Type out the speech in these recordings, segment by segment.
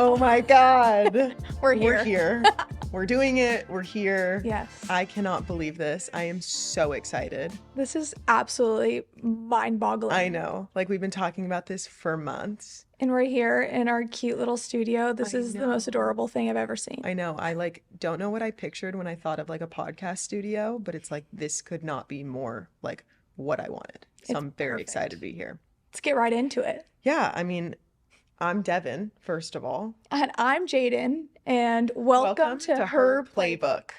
Oh my God. We're here. We're here. We're doing it. We're here. Yes. I cannot believe this. I am so excited. This is absolutely mind-boggling. I know. Like, we've been talking about this for months. And we're here in our cute little studio. This is the most adorable thing I've ever seen. I know. I don't know what I pictured when I thought of like a podcast studio, but it's like this could not be more like what I wanted. So I'm very excited to be here. Let's get right into it. Yeah, I mean, I'm Devon, first of all. And I'm Jaden, and welcome to Her Playbook.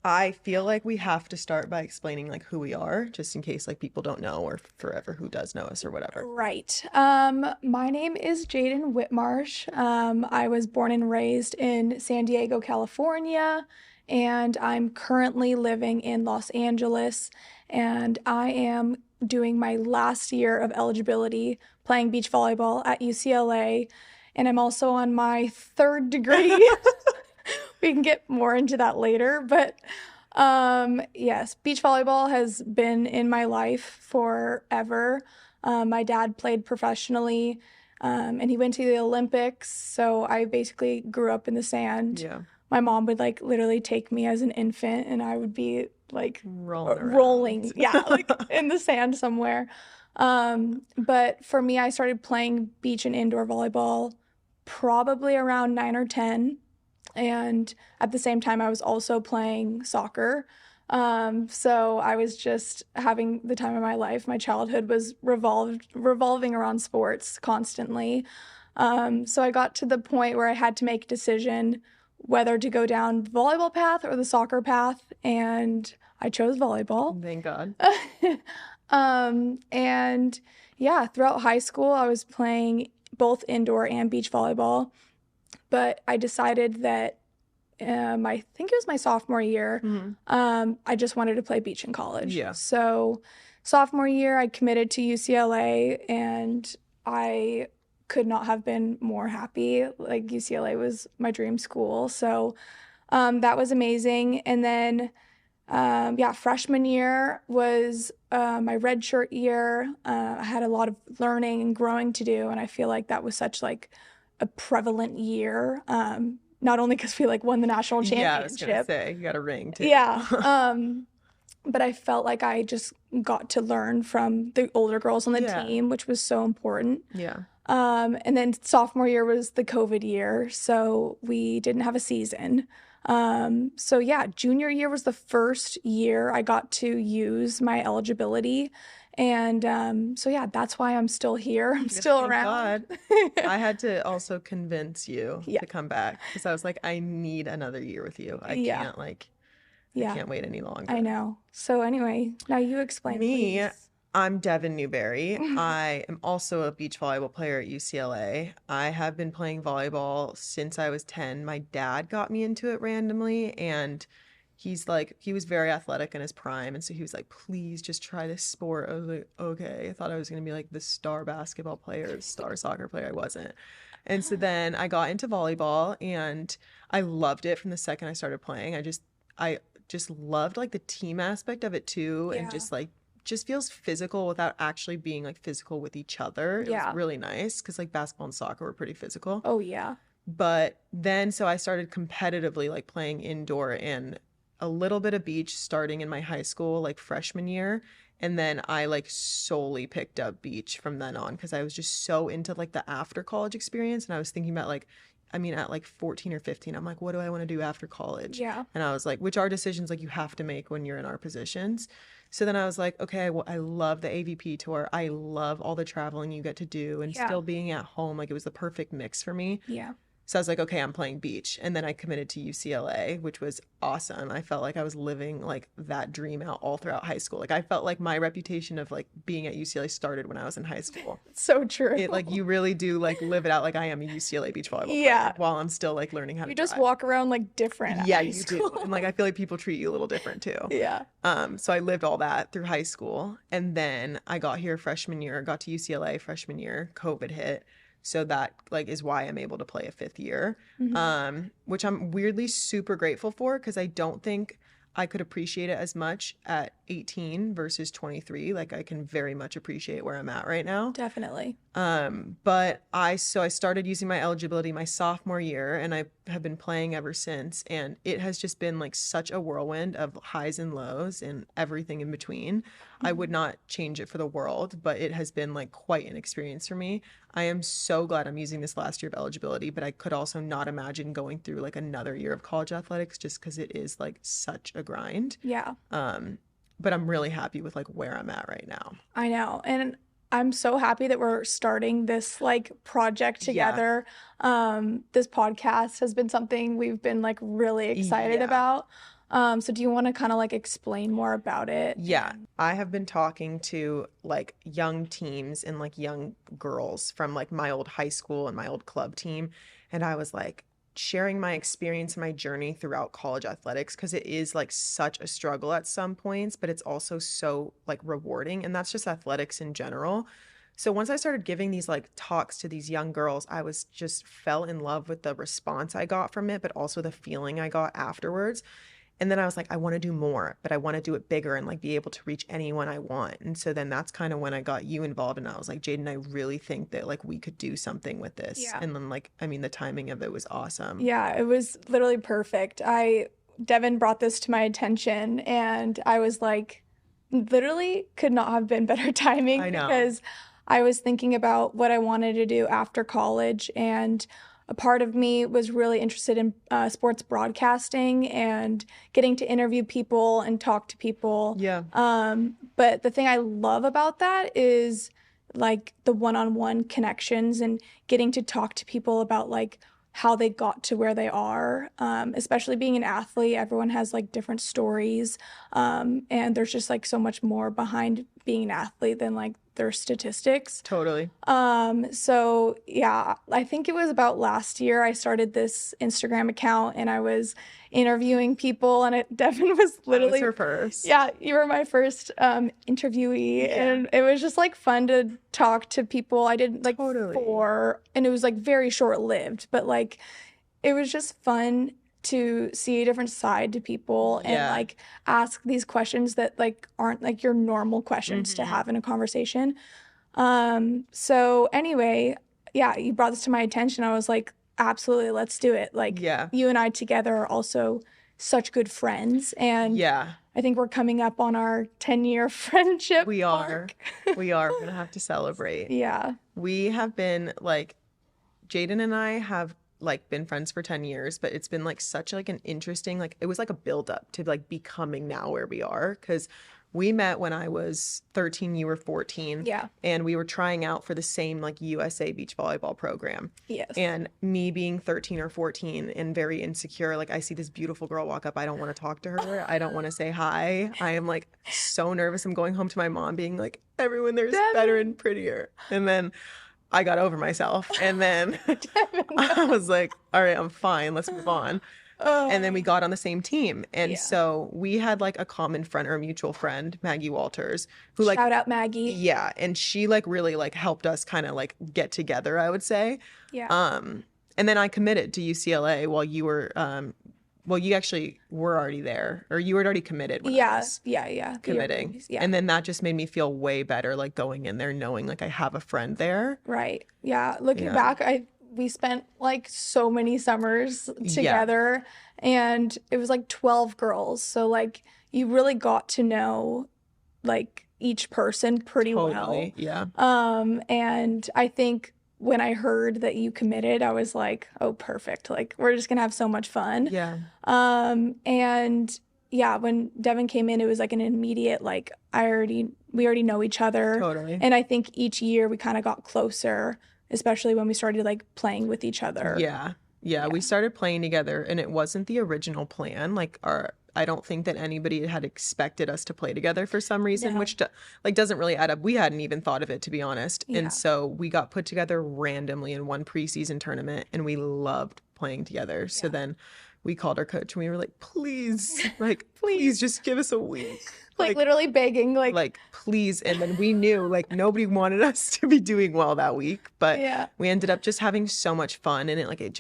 I feel like we have to start by explaining like who we are, just in case like people don't know, or forever who does know us or whatever. Right. My name is Jaden Whitmarsh. I was born and raised in San Diego, California, and I'm currently living in Los Angeles, and I am doing my last year of eligibility playing beach volleyball at UCLA, and I'm also on my third degree. We can get more into that later, but yes, beach volleyball has been in my life forever. My dad played professionally, and he went to the Olympics, so I basically grew up in the sand. Yeah. My mom would like literally take me as an infant, and I would be like rolling like in the sand somewhere. But for me, I started playing beach and indoor volleyball probably around 9 or 10. And at the same time, I was also playing soccer. So I was just having the time of my life. My childhood was revolving around sports constantly. So I got to the point where I had to make a decision whether to go down the volleyball path or the soccer path, and I chose volleyball. Thank God. And yeah, throughout high school, I was playing both indoor and beach volleyball. But I decided that I think it was my sophomore year, I just wanted to play beach in college. Yeah. So sophomore year, I committed to UCLA, and I could not have been more happy. Like, UCLA was my dream school. So that was amazing. And then, freshman year was my redshirt year. I had a lot of learning and growing to do, and I feel like that was such like a prevalent year, not only because we like won the national championship. Yeah, I was gonna say, you got a ring too. Yeah. But I felt like I just got to learn from the older girls on the team, which was so important. Yeah. And then sophomore year was the COVID year, so we didn't have a season. So yeah, junior year was the first year I got to use my eligibility. And so yeah, that's why I'm still here. I'm still around. I had to also convince you to come back, because I was like, I need another year with you. I can't I can't wait any longer. I know. So anyway, now you explain, please. I'm Devon Newberry. I am also a beach volleyball player at UCLA. I have been playing volleyball since I was 10. My dad got me into it randomly, and he was very athletic in his prime, and so he was like, please just try this sport. I was like, okay. I thought I was gonna be like the star basketball player, the star soccer player. I wasn't. And so then I got into volleyball, and I loved it from the second I started playing. I just loved like the team aspect of it too, and just feels physical without actually being like physical with each other. It was really nice, because like basketball and soccer were pretty physical. Oh yeah. But then so I started competitively like playing indoor and a little bit of beach starting in my high school like freshman year, and then I like solely picked up beach from then on, because I was just so into like the after college experience. And I was thinking about like, I mean, at like 14 or 15, I'm like, what do I want to do after college? Yeah. And I was like, which are decisions like you have to make when you're in our positions. So then I was like, okay, well, I love the AVP tour. I love all the traveling you get to do, and still being at home. Like, it was the perfect mix for me. Yeah. So I was like, okay, I'm playing beach. And then I committed to UCLA, which was awesome. I felt like I was living like that dream out all throughout high school. Like, I felt like my reputation of like being at UCLA started when I was in high school. So true. It like, you really do like live it out. Like, I am a UCLA beach volleyball player while I'm still like learning how to You just drive. walk around like different. Yeah, you do. And like, I feel like people treat you a little different too. Yeah. So I lived all that through high school. And then I got here freshman year, got to UCLA freshman year, COVID hit. So that like is why I'm able to play a fifth year, which I'm weirdly super grateful for, because I don't think I could appreciate it as much at 18 versus 23. Like I can very much appreciate where I'm at right now. Definitely. But I started using my eligibility my sophomore year, and I have been playing ever since, and it has just been like such a whirlwind of highs and lows and everything in between. I would not change it for the world, but it has been like quite an experience for me. I am so glad I'm using this last year of eligibility, but I could also not imagine going through like another year of college athletics just because it is like such a grind. Yeah. But I'm really happy with like where I'm at right now. I know. And I'm so happy that we're starting this like project together. This podcast has been something we've been like really excited about. So do you want to kind of like explain more about it? Yeah. I have been talking to like young teams and like young girls from like my old high school and my old club team. And I was like sharing my experience and my journey throughout college athletics because it is like such a struggle at some points, but it's also so like rewarding. And that's just athletics in general. So once I started giving these like talks to these young girls, I was just fell in love with the response I got from it, but also the feeling I got afterwards. And then I was like, I want to do more, but I want to do it bigger and like be able to reach anyone I want. And so then that's kind of when I got you involved, and I was like, Jaden, I really think that like we could do something with this. Yeah. And then like, I mean, the timing of it was awesome. Yeah, it was literally perfect. Devon brought this to my attention, and I was like, literally could not have been better timing. I know. Because I was thinking about what I wanted to do after college, and a part of me was really interested in sports broadcasting and getting to interview people and talk to people. Yeah. But the thing I love about that is like the one-on-one connections and getting to talk to people about like how they got to where they are. Especially being an athlete, everyone has like different stories. And there's just like so much more behind being an athlete than like their statistics. Totally. So yeah, I think it was about last year I started this Instagram account, and I was interviewing people, and Devon was literally That was her first. Yeah, you were my first interviewee, and it was just like fun to talk to people. I did like 4, and it was like very short lived, but like it was just fun to see a different side to people and like ask these questions that like aren't like your normal questions to have in a conversation. So anyway, yeah, you brought this to my attention. I was like, absolutely, let's do it. Like you and I together are also such good friends, and I think we're coming up on our 10-year friendship. We are. We are. We're gonna have to celebrate. Yeah. We have been like, Jaden and I have like been friends for 10 years, but it's been like such like an interesting, like it was like a build up to like becoming now where we are, because we met when I was 13, you were 14. Yeah. And we were trying out for the same like USA beach volleyball program. Yes. And me being 13 or 14 and very insecure, like I see this beautiful girl walk up, I don't want to talk to her, I don't want to say hi, I am like so nervous. I'm going home to my mom being like, everyone there's better and prettier. And then I got over myself, and then I was like, all right, I'm fine, let's move on. And then we got on the same team, and so we had like a common friend or a mutual friend, Maggie Walters, who like, shout out Maggie. Yeah, and she like really like helped us kind of like get together, I would say. Yeah. And then I committed to UCLA while you were well, you actually were already there, or you had already committed when I was committing. Yeah. And then that just made me feel way better, like going in there knowing like I have a friend there. Right. Yeah. Looking back, we spent like so many summers together, and it was like 12 girls. So like you really got to know like each person pretty well. Yeah. And I think when I heard that you committed, I was like, oh, perfect. Like, we're just going to have so much fun. Yeah. And yeah, when Devon came in, it was like an immediate, like, we already know each other. Totally. And I think each year we kind of got closer, especially when we started like playing with each other. Yeah. We started playing together, and it wasn't the original plan. Like I don't think that anybody had expected us to play together for some reason, which like doesn't really add up. We hadn't even thought of it, to be honest. And so we got put together randomly in one preseason tournament, and we loved playing together. So then we called our coach, and we were like, please, like, please just give us a week. Like literally begging, like, please. And then we knew like nobody wanted us to be doing well that week, but we ended up just having so much fun. And it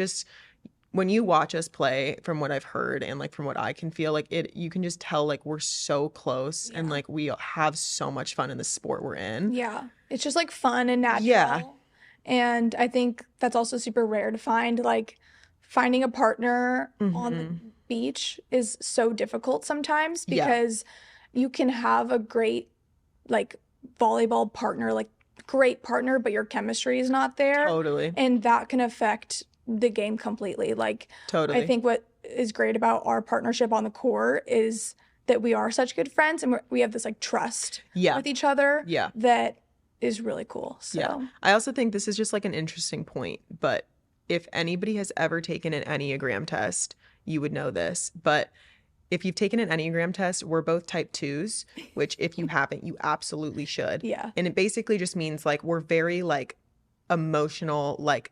when you watch us play, from what I've heard and like from what I can feel, like you can just tell like we're so close and like we have so much fun in the sport we're in. Yeah. It's just like fun and natural. Yeah. And I think that's also super rare to find. Like finding a partner on the beach is so difficult sometimes because you can have a great like volleyball partner, like great partner, but your chemistry is not there. Totally. And that can affect the game completely. Like, Totally. I think what is great about our partnership on the court is that we are such good friends and we have this like trust with each other that is really cool. So I also think this is just like an interesting point, but if anybody has ever taken an Enneagram test, you would know this. But if you've taken an Enneagram test, we're both type 2s, which if you haven't, you absolutely should. Yeah. And it basically just means like we're very like emotional, like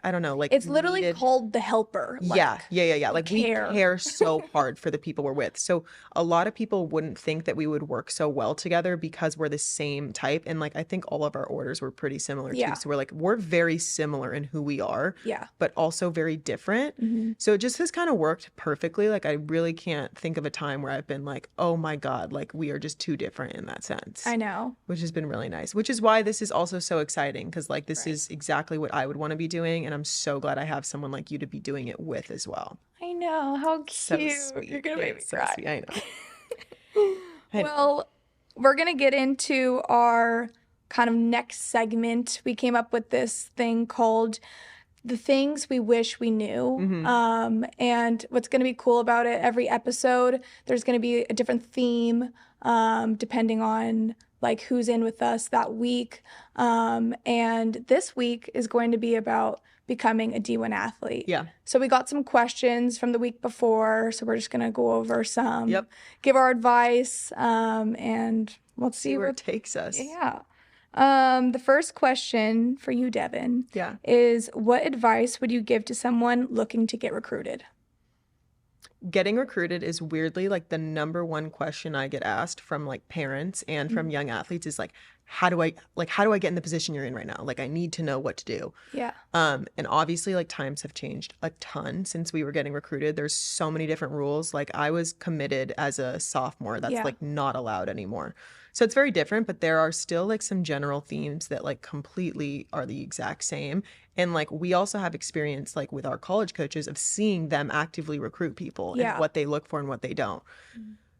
I don't know, like it's literally called the helper. Like, yeah. Like we care so hard for the people we're with. So a lot of people wouldn't think that we would work so well together because we're the same type. And like I think all of our orders were pretty similar too. So we're very similar in who we are, but also very different. So it just has kind of worked perfectly. Like I really can't think of a time where I've been like, oh my God, like we are just too different in that sense. I know. Which has been really nice. Which is why this is also so exciting because like this is exactly what I would want to be doing, and I'm so glad I have someone like you to be doing it with as well. I know, how cute. So sweet. You're gonna make me cry. Sweet. I know. Well, we're gonna get into our kind of next segment. We came up with this thing called the things we wish we knew. And what's gonna be cool about it, every episode there's gonna be a different theme depending on like who's in with us that week. And this week is going to be about becoming a D1 athlete. Yeah. So we got some questions from the week before. So we're just going to go over some, give our advice, and let's see where it takes us. Yeah. The first question for you, Devon, is what advice would you give to someone looking to get recruited? Getting recruited is weirdly like the number one question I get asked from like parents and from young athletes is like, how do I get in the position you're in right now? Like I need to know what to do. Yeah. And obviously like times have changed a ton since we were getting recruited. There's so many different rules. Like I was committed as a sophomore. That's like not allowed anymore. So it's very different, but there are still like some general themes that like completely are the exact same. And like we also have experience like with our college coaches of seeing them actively recruit people and what they look for and what they don't.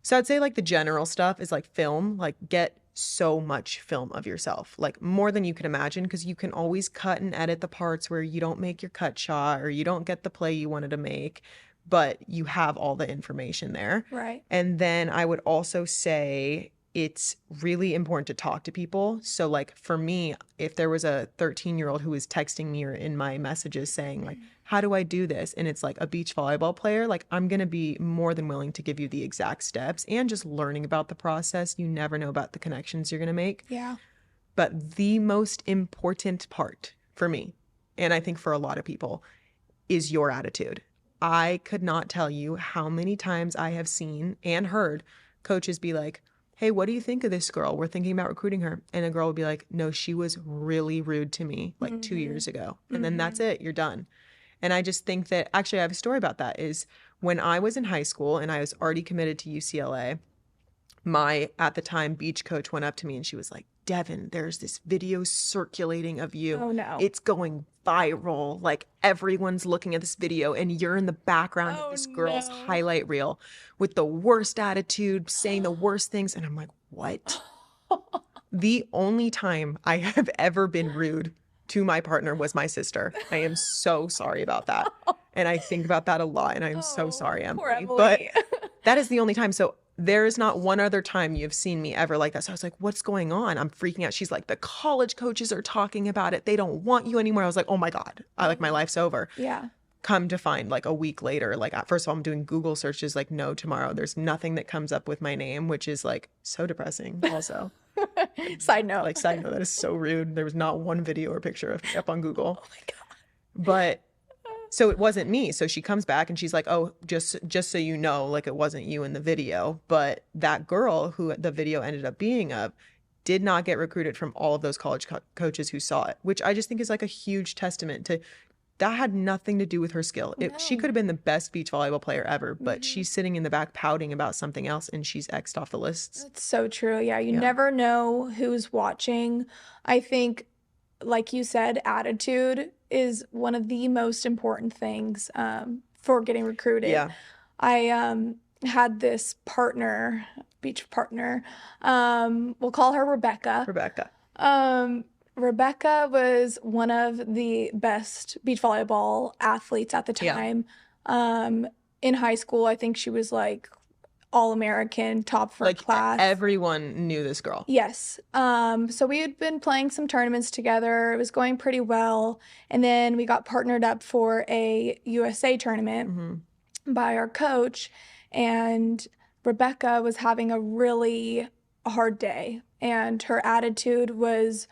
So I'd say like the general stuff is like film, like get so much film of yourself, like more than you can imagine, because you can always cut and edit the parts where you don't make your cut shot or you don't get the play you wanted to make, but you have all the information there. Right. And then I would also say it's really important to talk to people. So like for me, if there was a 13-year-old who was texting me or in my messages saying like, how do I do this? And it's like a beach volleyball player, like I'm going to be more than willing to give you the exact steps and just learning about the process. You never know about the connections you're going to make. Yeah. But the most important part for me, and I think for a lot of people, is your attitude. I could not tell you how many times I have seen and heard coaches be like, hey, what do you think of this girl? We're thinking about recruiting her. And a girl would be like, no, she was really rude to me like 2 years ago. And then that's it. You're done. And I just think that actually I have a story about that is when I was in high school and I was already committed to UCLA, my, at the time, beach coach went up to me and she was like, Devon, there's this video circulating of you. Oh, no. It's going viral. Like everyone's looking at this video and you're in the background of this girl's highlight reel with the worst attitude, saying the worst things. And I'm like, what? The only time I have ever been rude to my partner was my sister. I am so sorry about that. And I think about that a lot. And I am so sorry, Emily. Poor Emily. But that is the only time. So there is not one other time you've seen me ever like that. So I was like, what's going on? I'm freaking out. She's like, the college coaches are talking about it. They don't want you anymore. I was like, oh my God. My life's over. Yeah. Come to find like a week later, like first of all, I'm doing Google searches like no tomorrow. There's nothing that comes up with my name, which is like so depressing also. Side note. Like side note, that is so rude. There was not one video or picture of me up on Google. Oh my God. But so it wasn't me. So she comes back and she's like, oh, just so you know, like it wasn't you in the video. But that girl who the video ended up being of did not get recruited from all of those college coaches who saw it, which I just think is like a huge testament to that had nothing to do with her skill. She could No. have been the best beach volleyball player ever, but Hmm. she's sitting in the back pouting about something else and she's X'd off the lists. That's so true. Yeah, you Yeah. never know who's watching. I think, like you said, attitude is one of the most important things for getting recruited. Yeah. I had this partner, beach partner. We'll call her Rebecca. Rebecca. Um, Rebecca was one of the best beach volleyball athletes at the Yeah. time. Um, in high school, I think she was like all American, top for Like class. everyone knew this girl. Yes. So we had been playing some tournaments together. It was going pretty well. And then we got partnered up for a USA tournament by our coach. And Rebecca was having a really hard day, and her attitude was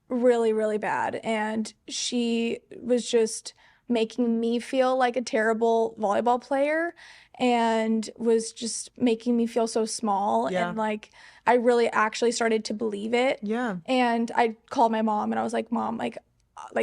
really, really bad. And she was just making me feel like a terrible volleyball player and was just making me feel so small. Yeah. And like, I really actually started to believe it. Yeah. And I called my mom and I was like, Mom, like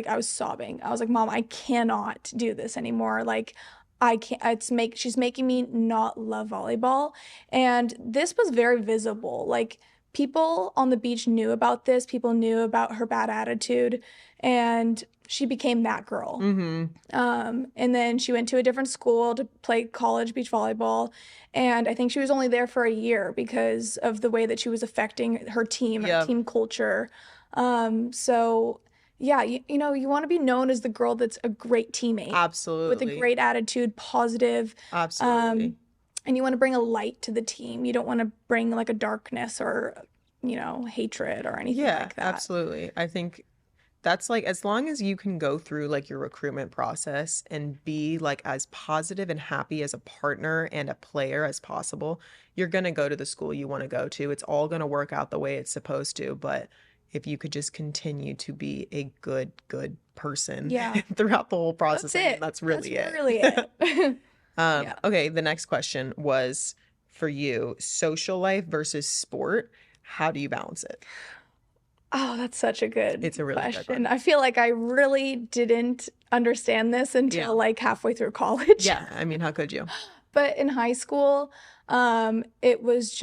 I was sobbing. I was like, Mom, I cannot do this anymore. Like, I can't, she's making me not love volleyball. And this was very visible. Like, people on the beach knew about this. People knew about her bad attitude, and she became that girl. And then she went to a different school to play college beach volleyball. And I think she was only there for a year because of the way that she was affecting her team, her team culture. So yeah, you know, you want to be known as the girl that's a great teammate. Absolutely. With a great attitude, positive. Absolutely. And you want to bring a light to the team. You don't want to bring like a darkness or, you know, hatred or anything like that. Absolutely. I think that's like, as long as you can go through like your recruitment process and be like as positive and happy as a partner and a player as possible, you're going to go to the school you want to go to. It's all going to work out the way it's supposed to. But if you could just continue to be a good person throughout the whole process, that's really it. That's really it. Okay, the next question was for you, social life versus sport. How do you balance it? Oh, that's such a good It's a really good question. one. I feel like I really didn't understand this until like halfway through college. Yeah, I mean, how could you? But in high school, it was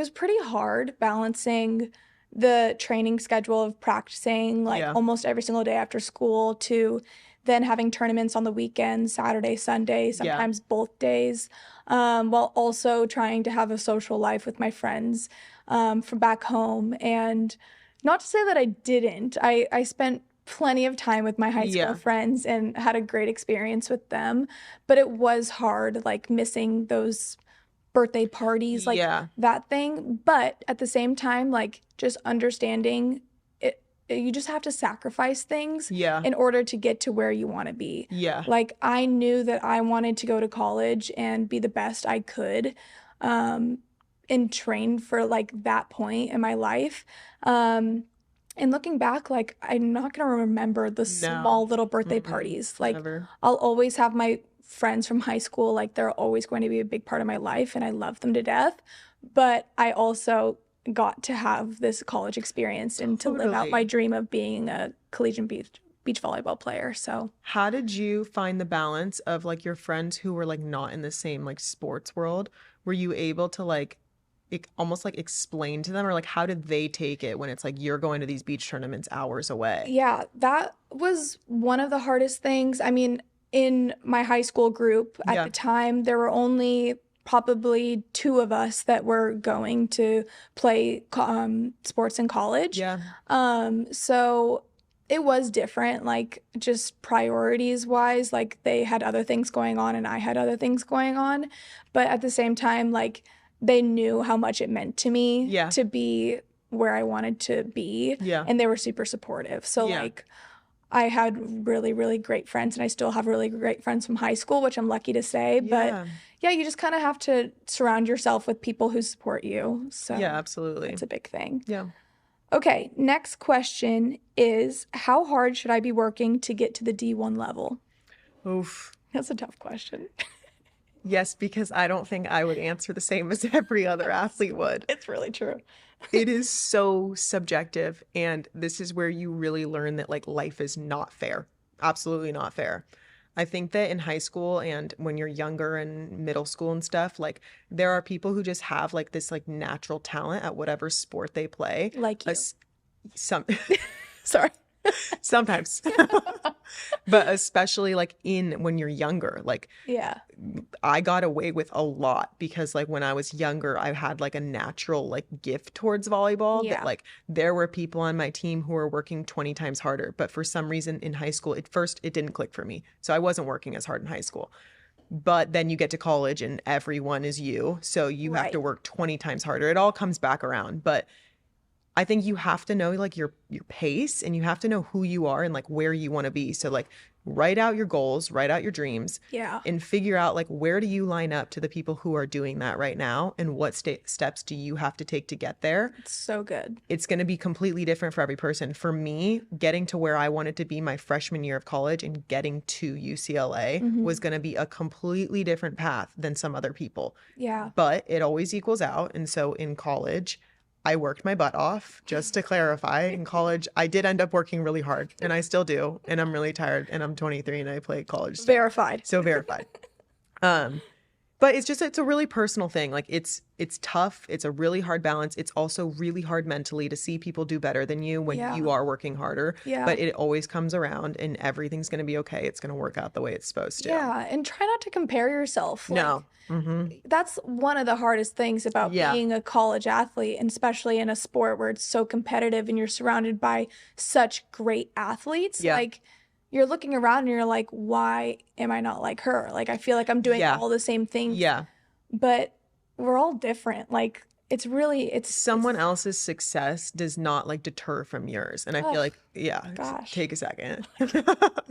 pretty hard balancing the training schedule of practicing like almost every single day after school to then having tournaments on the weekends, Saturday, Sunday, sometimes both days, while also trying to have a social life with my friends from back home. And not to say that I didn't. I spent plenty of time with my high school friends and had a great experience with them, but it was hard, like missing those birthday parties, like that thing. But at the same time, like just understanding you just have to sacrifice things in order to get to where you want to be. Like, I knew that I wanted to go to college and be the best I could and train for like that point in my life. And looking back, like, I'm not going to remember the small little birthday parties. Like, never. I'll always have my friends from high school. Like, they're always going to be a big part of my life and I love them to death. But I also got to have this college experience and to live out my dream of being a collegiate beach volleyball player. So how did you find the balance of like your friends who were like not in the same like sports world? Were you able to like almost like explain to them, or like how did they take it when it's like you're going to these beach tournaments hours away? Yeah, that was one of the hardest things. I mean, in my high school group at the time, there were only probably 2 of us that were going to play sports in college. So it was different, like just priorities wise, like they had other things going on and I had other things going on. But at the same time, like they knew how much it meant to me to be where I wanted to be. And they were super supportive. So like I had really, really great friends, and I still have really great friends from high school, which I'm lucky to say. But yeah, you just kind of have to surround yourself with people who support you. So yeah, absolutely. It's a big thing. Yeah. Okay, next question is, how hard should I be working to get to the D1 level? Oof. That's a tough question. Yes, because I don't think I would answer the same as every other athlete would. It's really true. It is so subjective, and this is where you really learn that like life is not fair. absolutely not fair. I think that in high school and when you're younger and middle school and stuff, like there are people who just have like this like natural talent at whatever sport they play. Like you. Some Sorry. sometimes. But especially like in when you're younger, like Yeah. I got away with a lot because like when I was younger, I had like a natural like gift towards volleyball that Yeah. like there were people on my team who were working 20 times harder. But for some reason in high school, at first it didn't click for me. So I wasn't working as hard in high school. But then you get to college and everyone is you. So you have to Right. work 20 times harder. It all comes back around. But I think you have to know like your pace and you have to know who you are and like where you want to be. So like write out your goals, write out your dreams Yeah. and figure out like where do you line up to the people who are doing that right now and what steps do you have to take to get there. It's so good. It's going to be completely different for every person. For me, getting to where I wanted to be my freshman year of college and getting to UCLA was going to be a completely different path than some other people. Yeah. But it always equals out. And so in college, I worked my butt off. Just to clarify, in college, I did end up working really hard, and I still do. And I'm really tired, and I'm 23, and I play college stuff. Verified. So verified. But it's a really personal thing. Like it's tough. It's a really hard balance. It's also really hard mentally to see people do better than you when Yeah. you are working harder. Yeah. But it always comes around, and everything's going to be okay. It's going to work out the way it's supposed to. Yeah. And try not to compare yourself. Like, No. that's one of the hardest things about Yeah. being a college athlete, and especially in a sport where it's so competitive and you're surrounded by such great athletes. Yeah. Like you're looking around and you're like, why am I not like her? Like I feel like I'm doing Yeah. all the same things, Yeah. but we're all different. Like it's Someone else's success does not like deter from yours. And I feel like, yeah, gosh. take a second,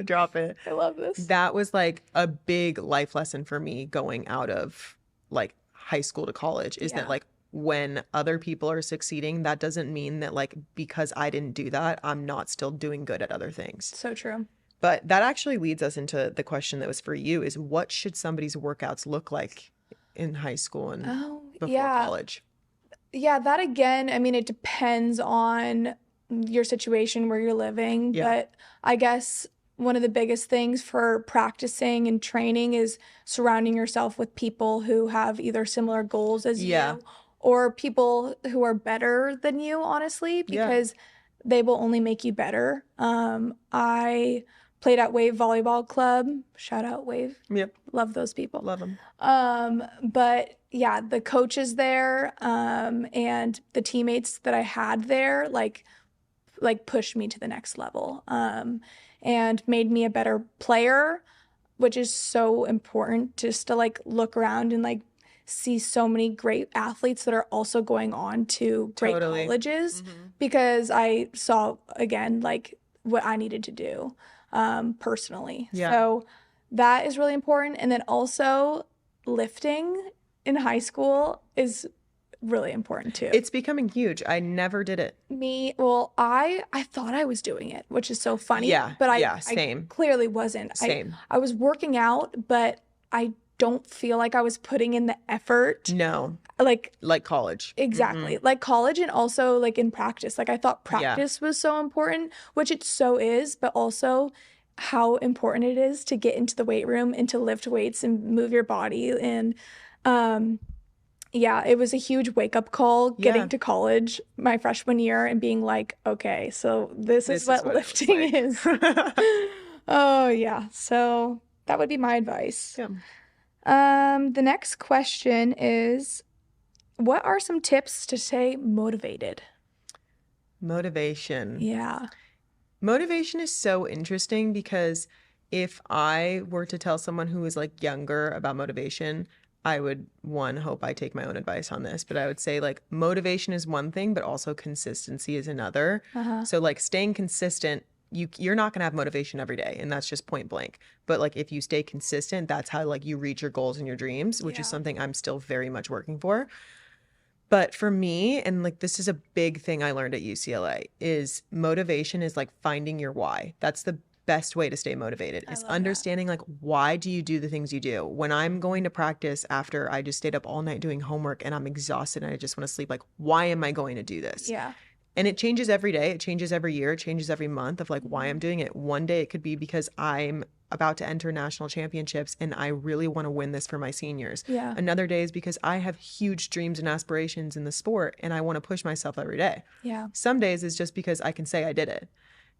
drop it. I love this. That was like a big life lesson for me going out of like high school to college is Yeah. that like when other people are succeeding, that doesn't mean that like because I didn't do that, I'm not still doing good at other things. So true. But that actually leads us into the question that was for you is what should somebody's workouts look like in high school and before yeah. college? Yeah, that again, I mean, it depends on your situation where you're living, Yeah. but I guess one of the biggest things for practicing and training is surrounding yourself with people who have either similar goals as Yeah. you or people who are better than you, honestly, Yeah. because they will only make you better. I played at Wave Volleyball Club. Shout out Wave. Yep. Love those people. Love them. But yeah, the coaches there, and the teammates that I had there, like pushed me to the next level, and made me a better player, which is so important just to like look around and like see so many great athletes that are also going on to great Totally. colleges because I saw again like what I needed to do personally. Yeah. So that is really important. And then also lifting in high school is really important too. It's becoming huge. I never did it. Well, I thought I was doing it, which is so funny. Yeah, But yeah, I same. clearly wasn't. Same. I was working out, but I don't feel like I was putting in the effort. No, Like like college. exactly. Like college and also like in practice. Like I thought practice was so important, which it so is, but also how important it is to get into the weight room and to lift weights and move your body. And yeah, it was a huge wake up call getting Yeah. to college my freshman year and being like, okay, so this is what it looks lifting like. is. Oh yeah. So that would be my advice. Yeah. The next question is, what are some tips to stay motivated? Motivation. Yeah. Motivation is so interesting because if I were to tell someone who is like younger about motivation, I would hope I take my own advice on this, but I would say like motivation is one thing, but also consistency is another. So like staying consistent, you're not gonna have motivation every day, and that's just point blank. But like if you stay consistent, that's how like you reach your goals and your dreams, which is something I'm still very much working for. But for me, and like this is a big thing I learned at UCLA, is motivation is like finding your why. That's the best way to stay motivated is understanding like why do you do the things you do. When I'm going to practice after I just stayed up all night doing homework and I'm exhausted and I just want to sleep, like why am I going to do this? Yeah. And it changes every day. It changes every year. It changes every month of like why I'm doing it. One day it could be because I'm about to enter national championships and I really want to win this for my seniors. Yeah. Another day is because I have huge dreams and aspirations in the sport and I want to push myself every day. Yeah. Some days is just because I can say I did it.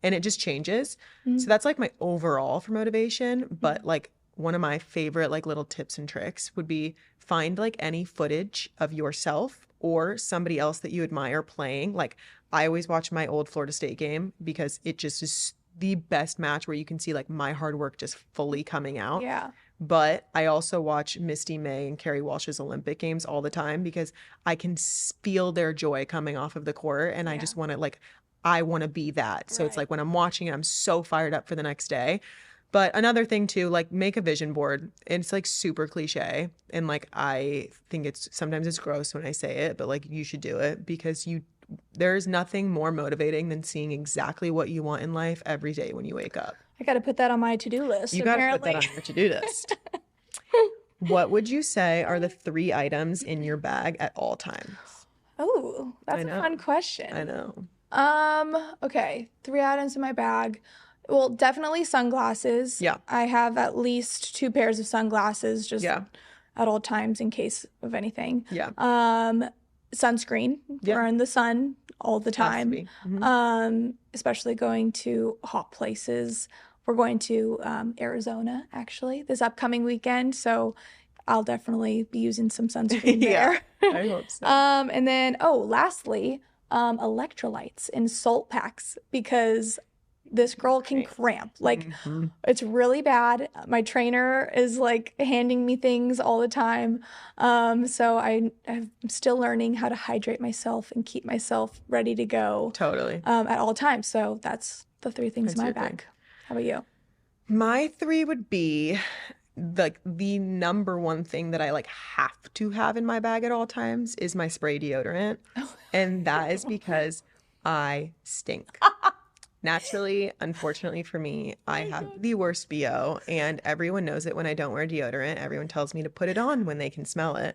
And it just changes. So that's like my overall for motivation. But like one of my favorite like little tips and tricks would be find like any footage of yourself or somebody else that you admire playing. Like I always watch my old Florida State game because it just is the best match where you can see like my hard work just fully coming out. Yeah. But I also watch Misty May and Carrie Walsh's Olympic games all the time because I can feel their joy coming off of the court. And I just want to like, I want to be that. So it's like when I'm watching it, I'm so fired up for the next day. But another thing too, like make a vision board. It's like super cliche. And like, I think sometimes it's gross when I say it, but like you should do it because there's nothing more motivating than seeing exactly what you want in life every day when you wake up. I got to put that on my to-do list. You got to put that on your to-do list. What would you say are the 3 items in your bag at all times? Oh, that's a fun question. I know. Okay. 3 items in my bag. Well, definitely sunglasses. Yeah. I have at least 2 pairs of sunglasses just at all times in case of anything. Yeah. Sunscreen. We're in the sun all the time. Especially going to hot places. We're going to Arizona actually this upcoming weekend, so I'll definitely be using some sunscreen there. I hope so. And then lastly, electrolytes and salt packs because this girl can cramp. Like it's really bad. My trainer is like handing me things all the time. So I'm still learning how to hydrate myself and keep myself ready to go. Totally. At all times. So that's the 3 things in my bag. How about you? My 3 would be like the number one thing that I like have to have in my bag at all times is my spray deodorant. And that is because I stink. Naturally, unfortunately for me, I have the worst BO and everyone knows it when I don't wear deodorant. Everyone tells me to put it on when they can smell it.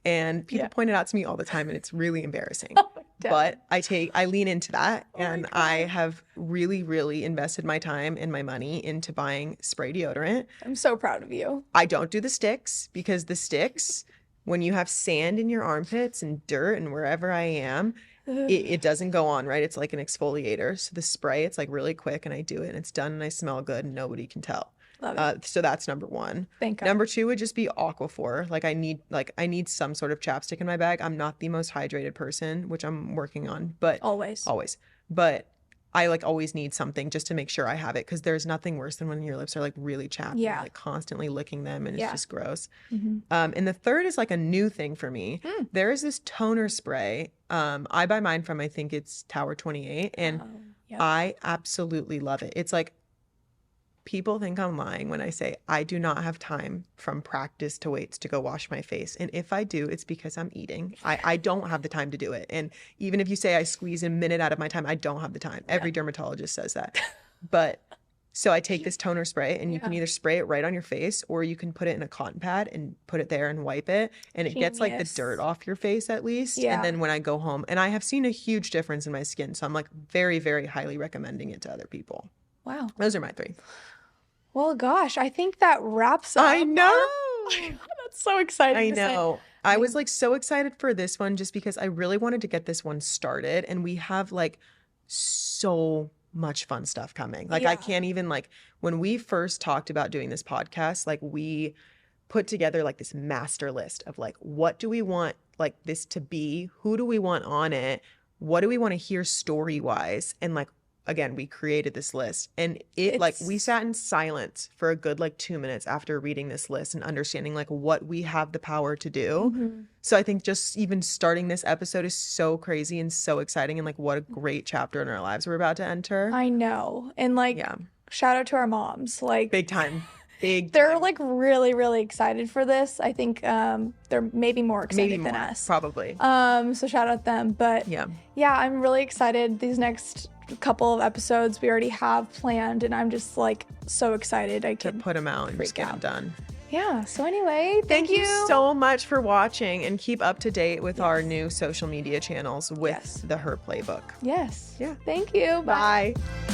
And people point it out to me all the time and it's really embarrassing. But I lean into that and I have really, really invested my time and my money into buying spray deodorant. I'm so proud of you. I don't do the sticks because the sticks, when you have sand in your armpits and dirt and wherever I am, it doesn't go on, right? It's like an exfoliator. So the spray, it's like really quick and I do it and it's done and I smell good and nobody can tell. Love it. So that's number 1. Thank God. Number 2 would just be Aquaphor. Like I need some sort of chapstick in my bag. I'm not the most hydrated person, which I'm working on, but always. But I like always need something just to make sure I have it because there's nothing worse than when your lips are like really chapped. Yeah. And, like constantly licking them and it's just gross. Mm-hmm. And the third is like a new thing for me. There is this toner spray. I buy mine from, I think it's Tower 28 and I absolutely love it. It's like, people think I'm lying when I say I do not have time from practice to weights to go wash my face. And if I do, it's because I'm eating. I don't have the time to do it. And even if you say I squeeze a minute out of my time, I don't have the time. Every dermatologist says that. But so I take this toner spray and you can either spray it right on your face or you can put it in a cotton pad and put it there and wipe it. And it gets like the dirt off your face at least. And then when I go home, and I have seen a huge difference in my skin. So I'm like very, very highly recommending it to other people. Wow. Those are my 3. Well, gosh, I think that wraps up. I know. That's so exciting. I know. I was like so excited for this one just because I really wanted to get this one started. And we have like so much fun stuff coming. Like I can't even like when we first talked about doing this podcast, like we put together like this master list of like, what do we want like this to be? Who do we want on it? What do we want to hear story wise? And like, again, we created this list and like we sat in silence for a good like 2 minutes after reading this list and understanding like what we have the power to do. So I think just even starting this episode is so crazy and so exciting and like what a great chapter in our lives we're about to enter. I know. And like shout out to our moms. Like big time. They're like really, really excited for this. I think they're maybe more excited than us. Probably. So shout out them. But yeah, I'm really excited. These next couple of episodes we already have planned and I'm just like so excited I can put them out and just get them done. Yeah. So anyway, Thank you so much for watching, and keep up to date with our new social media channels with Yes. the Her Playbook. Yes. Yeah. Thank you. Bye. Bye.